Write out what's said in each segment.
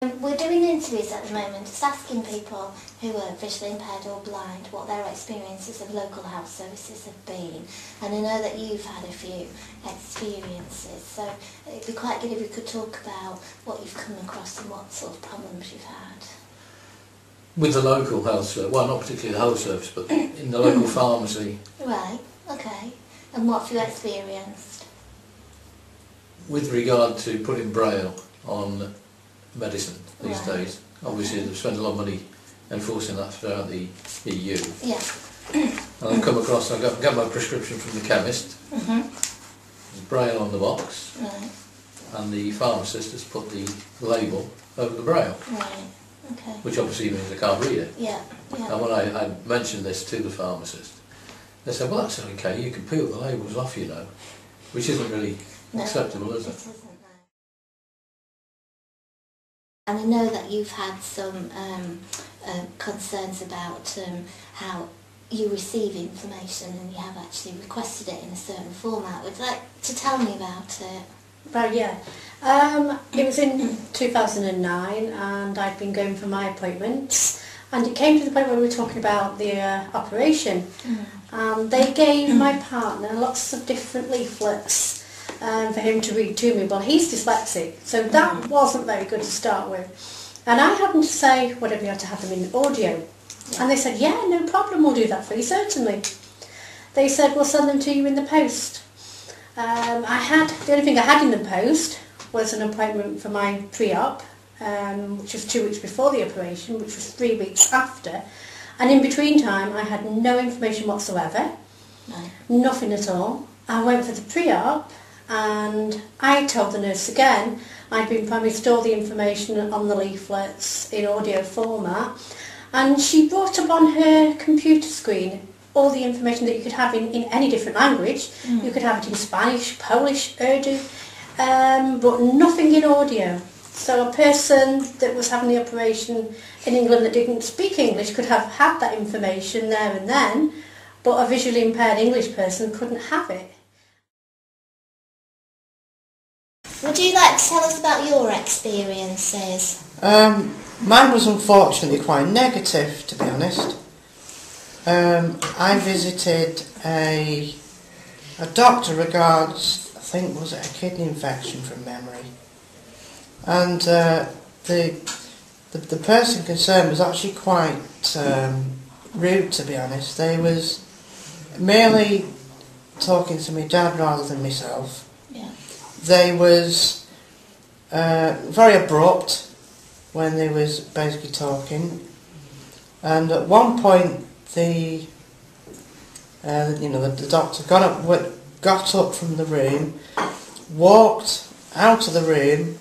We're doing interviews at the moment, just asking people who are visually impaired or blind what their experiences of local health services have been. And I know that you've had a few experiences, so it'd be quite good if you could talk about what you've come across and what sort of problems you've had. With the local health service, well, not particularly the health service, but in the local pharmacy. Right, okay. And what have you experienced? With regard to putting Braille on medicine these Right. days, obviously they've spent a lot of money enforcing that throughout the EU. Yeah. And I've come across, I got my prescription from the chemist, there's Braille on the box, Right, and the pharmacist has put the label over the Braille, right, okay. which obviously means I can't read it. Yeah, yeah. And when I mentioned this to the pharmacist, they said, well, that's okay, you can peel the labels off, you know, which isn't really acceptable, is it? It isn't, no. And I know that you've had some concerns about how you receive information and you have actually requested it in a certain format. Would you like to tell me about it? Well, yeah. It was in 2009 and I'd been going for my appointments, and it came to the point where we were talking about the operation. They gave my partner lots of different leaflets for him to read to me. Well, he's dyslexic, so that wasn't very good to start with. And I happened to say, whatever, you had to have them in audio. Yeah. And they said, yeah, no problem, we'll do that for you, certainly. They said, we'll send them to you in the post. The only thing I had in the post was an appointment for my pre-op, which was 2 weeks before the operation, which was 3 weeks after. And in between time, I had no information whatsoever, nothing at all. I went for the pre-op, and I told the nurse again I'd been promised all the information on the leaflets in audio format, and she brought up on her computer screen all the information that you could have in any different language. You could have it in Spanish, Polish, Urdu, but nothing in audio. So a person that was having the operation in England that didn't speak English could have had that information there and then, but a visually impaired English person couldn't have it. Would you like to tell us about your experiences? Mine was unfortunately quite negative, to be honest. I visited a doctor regards, I think, was it a kidney infection from memory, and the person concerned was actually quite rude, to be honest. They was merely talking to my dad rather than myself. They was very abrupt when they was basically talking, and at one point the doctor got up from the room, walked out of the room,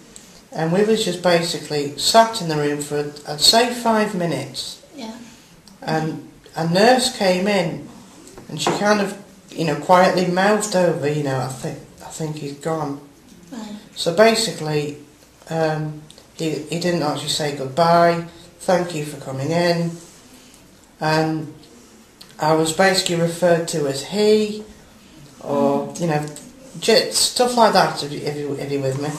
and we was just basically sat in the room for, I'd say, 5 minutes. Yeah. And a nurse came in, and she kind of, quietly mouthed over, I think he's gone. Right. So basically, he didn't actually say goodbye, thank you for coming in, and I was basically referred to as he, or, stuff like that, if you're with me.